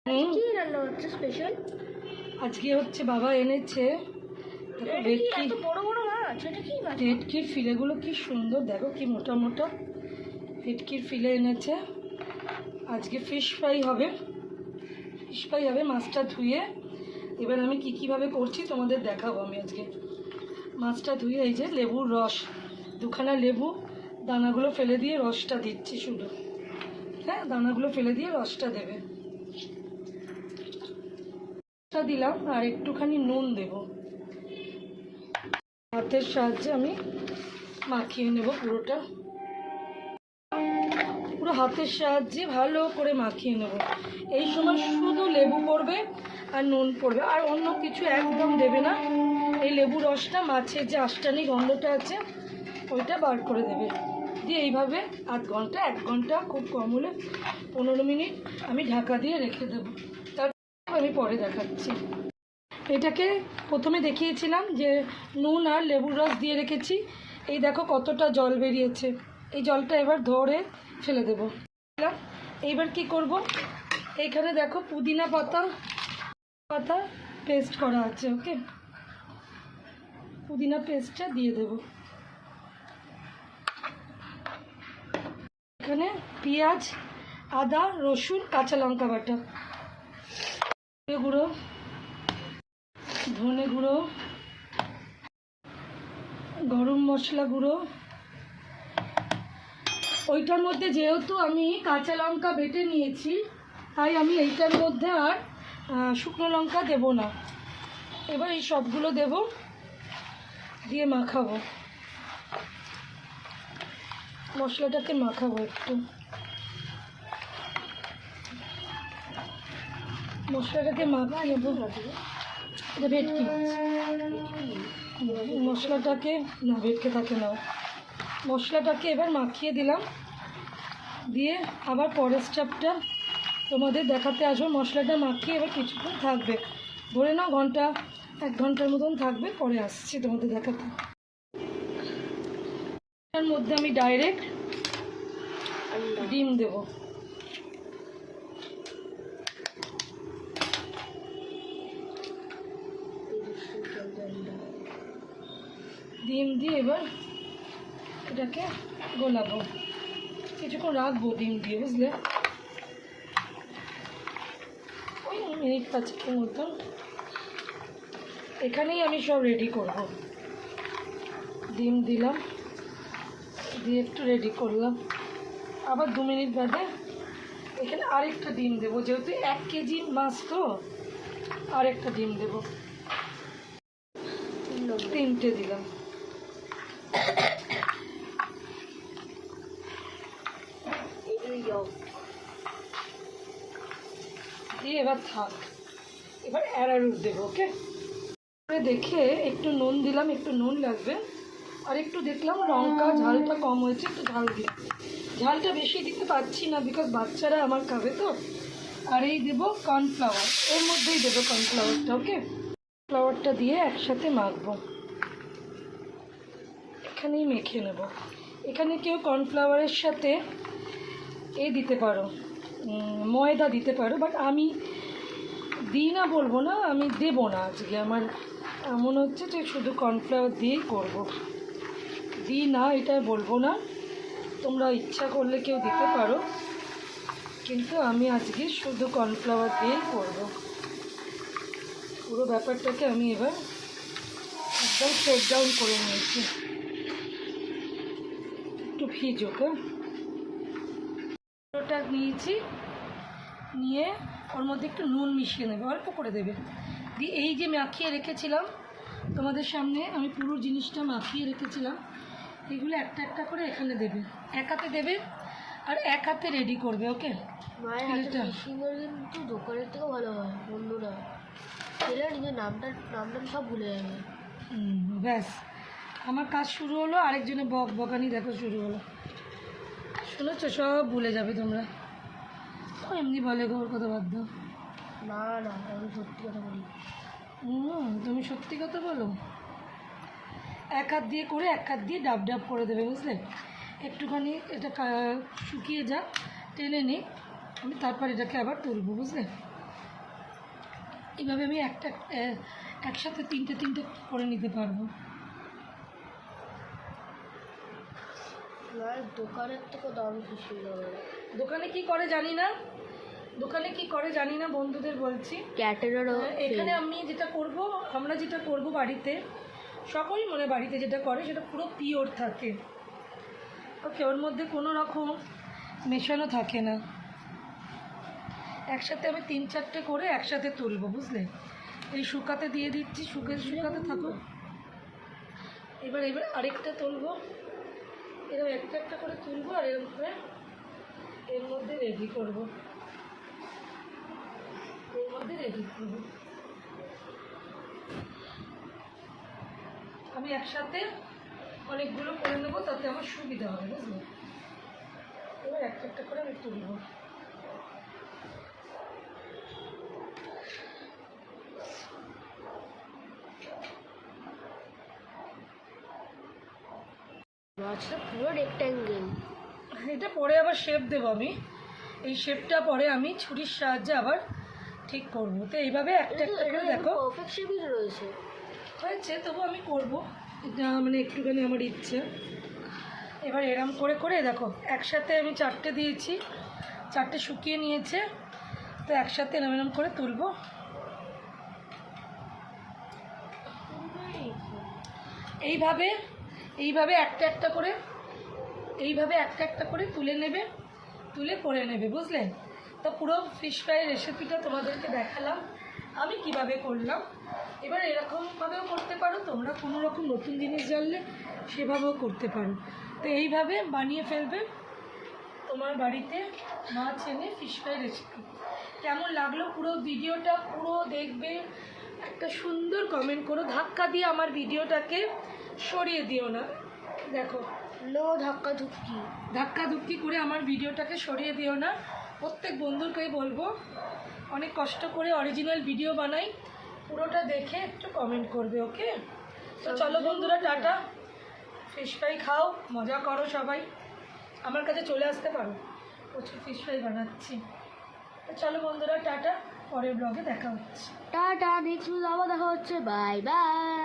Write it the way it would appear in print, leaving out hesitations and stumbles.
কি রান্না হচ্ছে স্পেশাল? আজকে হচ্ছে বাবা এনেছে এত বড় বড় মাছ, এটা কি মাছ? ভেটকির ফিলেগুলো কি সুন্দর, দেখো কি মোটা মোটা ভেটকির ফিলে এনেছে। আজকে ফিশ ফ্রাই হবে, মাছটা ধুয়ে এবার আমি কীভাবে করছি তোমাদের দেখাবো। আমি আজকে মাছটা ধুয়ে এই যে লেবুর রস, দুখানা লেবু দানাগুলো ফেলে দিয়ে রসটা দিচ্ছি শুধু। হ্যাঁ, দানাগুলো ফেলে দিয়ে রসটা দেবে, দিলাম আর একটুখানি নুন দেব। হাতের সাহায্যে আমি মাখিয়ে নেব পুরো হাতের সাহায্যে ভালো করে মাখিয়ে নেব। এই সময় শুধু লেবু পড়বে আর নুন পড়বে, আর অন্য কিছু একদম দেবে না। এই লেবু রসটা মাছের যে আষ্টানি গন্ধটা আছে ওইটা বার করে দেবে। দিয়ে এইভাবে আধ ঘন্টা 1 ঘন্টা, খুব কম হলে 15 মিনিট আমি ঢাকা দিয়ে রেখে দেবো। তারপর আমি পরে দেখাচ্ছি। এটাকে প্রথমে দেখিয়েছিলাম যে নুন আর লেবুর রস দিয়ে রেখেছি। এই দেখো কতটা জল বেরিয়েছে, এই জলটা এবার ধরে ফেলে দেবো। এইবার কি করব, এইখানে দেখো পুদিনা পাতা পেস্ট করা আছে, ওকে, পুদিনা পেস্টটা দিয়ে দেব। এখানে পেঁয়াজ, আদা, রসুন, কাঁচা লঙ্কা বাটা, গুঁড়ো, ধনে গুঁড়ো, গরম মশলা গুঁড়ো। ওইটার মধ্যে যেহেতু আমি কাঁচা লঙ্কা বেটে নিয়েছি তাই আমি এইটার মধ্যে আর শুকনো লঙ্কা দেব না। এবার এই সবগুলো দেব, দিয়ে মাখাবো, মশলাটাকে মাখাবো একটু। মশলাটাকে মাখিয়ে নেব। এটা ভেটকি মশলাটাকে, না ভেটকে থাকে না, মশলাটাকে এবার মাখিয়ে দিলাম। দিয়ে আবার পরের স্টেপটা তোমাদের দেখাতে আসবো। মশলাটা মাখিয়ে এবার কিছুক্ষণ থাকবে, ধরে নাও 1 ঘন্টার মতন থাকবে, পরে আসছি তোমাদের দেখাতে। তার মধ্যে আমি ডাইরেক্ট ডিম দেব। ডিম দিয়ে এবার এটাকে গোলাবো, কিছুক্ষণ রাখবো ডিম দিয়ে, বুঝলে, ওই মিনিট 5 মতন। এখানেই আমি সব রেডি করব। ডিম দিলাম, দিয়ে একটু রেডি করলাম, আবার 2 মিনিট বাদে এখানে আরেকটা ডিম দেবো, যেহেতু 1 কেজি মাছ তো আরেকটা ডিম দেবো। 3টে দিলাম। দিয়ে এবার থাক, এবার অ্যারারুট দেবো, ওকে। দেখে একটু নুন দিলাম, একটু নুন লাগবে, আর একটু দেখলাম লঙ্কা ঝালটা কম হয়েছে, একটু ঝাল দিলাম। ঝালটা বেশি দিতে পারছি না বিকজ বাচ্চারা আমার খাবে তো। আর এই দেবো কর্নফ্লাওয়ার, এর মধ্যেই দেবো কর্নফ্লাওয়ারটা, ওকে। ফ্লাওয়ারটা দিয়ে একসাথে মাখবো, এখানেই মেখে নেব। এখানে কেউ কর্নফ্লাওয়ারের সাথে দিতে পারো, ময়দা দিতে পারো, বাট আমি দিই না, বলবো না আমি দেবো না। আজকে আমার মনে হচ্ছে যে শুধু কর্নফ্লাওয়ার দিয়েই করব, দিই না এটা বলবো না, তোমরা ইচ্ছা করলে কেউ দিতে পারো, কিন্তু আমি আজকে শুধু কর্নফ্লাওয়ার দিয়েই করব। পুরো ব্যাপারটাকে আমি এবার একদম সেট ডাউন করে নিয়েছি, একটু ভিজুক। ওটা নিয়েছি, নিয়ে ওর মধ্যে একটু নুন মিশিয়ে নেবে, অল্প করে দেবে। দিয়ে এই যে মাখিয়ে রেখেছিলাম তোমাদের সামনে, আমি পুরো জিনিসটা মাখিয়ে রেখেছিলাম, এগুলো একটা একটা করে এখানে দেবে, 1 হাতে দেবে আর 1 হাতে রেডি করবে, ওকে। মায়ের হাতে কিন্তু দোকানের থেকেও ভালো হয়, বন্ধুরা খেলে নিজের নামটা সব ভুলে যাবে। ব্যাস, আমার কাজ শুরু হলো, আরেকজনের বকানি দেখো শুরু হলো, শুনেছো, সব ভুলে যাবে তোমরা। এমনি বলে গো, ওর কথা বাদ দাও। না না, আমি সত্যি কথা বলি। তুমি সত্যি কথা বলো। 1 হাত দিয়ে করে 1 হাত দিয়ে ডাব ডাব করে দেবে, বুঝলে। একটুখানি এটা শুকিয়ে যাক, টেনে নিই আমি, তারপর এটাকে আবার তুলবো, বুঝলে। এইভাবে আমি একসাথে তিনটে করে নিতে পারবো। আর দোকানের থেকে দাম বেশি হবে। দোকানে কি করে জানি না, বন্ধুদের বলছি। ক্যাটারারও এখানে আমরা যেটা করব বাড়িতে, সকলেই মনে বাড়িতে যেটা করে সেটা পুরো পিওর থাকে। ওকে, ওর মধ্যে কোনো রকম মেশানো থাকে না। একসাথে আমি 3-4টে করে একসাথে তুলবো, বুঝলে? এই শুকাতে দিয়ে দিচ্ছি, শুকাতে থাকো। এবার আরেকটা তুলবো, এরকম একটা করে তুলবো আর এরকম করে এর মধ্যে রেডি করবো। আমি একসাথে অনেকগুলো করে নেবো, তাতে আমার সুবিধা হবে, বুঝলে? এবার একটা করে আমি তুলবো। মাছটা পুরো রেক্ট্যাঙ্গেল। এটা পরে আবার শেপ দেবো আমি। এই শেপটা পরে আমি ছুরির সাহায্যে আবার ঠিক করবো। তো এইভাবে একটা করে দেখো পারফেক্ট শেপই রয়েছে, হয়েছে। তবু আমি করবো, এটা মানে একটুখানি আমার ইচ্ছে। এবার এরম করে দেখো, একসাথে আমি 4টে দিয়েছি, 4টে শুকিয়ে নিয়েছে। তো একসাথে এরম করে তুলবো। এইভাবে একটা করে তুলে নেবে, করে নেবে, বুঝলে? তো পুরো ফিশ ফ্রাই রেসিপিটা তোমাদেরকে দেখালাম আমি কিভাবে করলাম। এবার এরকমভাবেও করতে পারো তোমরা, কোনো রকম নতুন জিনিস জানলে সেভাবেও করতে পারো। তো এইভাবে বানিয়ে ফেলবে তোমার বাড়িতে মাছ এনে ফিশ ফ্রাই রেসিপি। কেমন লাগলো পুরো ভিডিওটা পুরো দেখবে, একটা সুন্দর কমেন্ট করো। ধাক্কা দিয়ে আমার ভিডিওটাকে সরিয়ে দিও না, দেখো নো ধাক্কা ধুক্কি করে আমার ভিডিওটাকে সরিয়ে দিও না। প্রত্যেক বন্ধুকেই বলবো, অনেক কষ্ট করে অরিজিনাল ভিডিও বানাই, পুরোটা দেখে একটু কমেন্ট করবে, ওকে? তো চলো বন্ধুরা, টাটা। ফিশ ফ্রাই খাও, মজা করো, সবাই আমার কাছে চলে আসতে পারো, প্রচুর ফিশ ফ্রাই বানাচ্ছি। তো চলো বন্ধুরা, টাটা, পরের ব্লগে দেখা হচ্ছে। টাটা, নেক্সট আবার দেখা হচ্ছে, বাই বাই।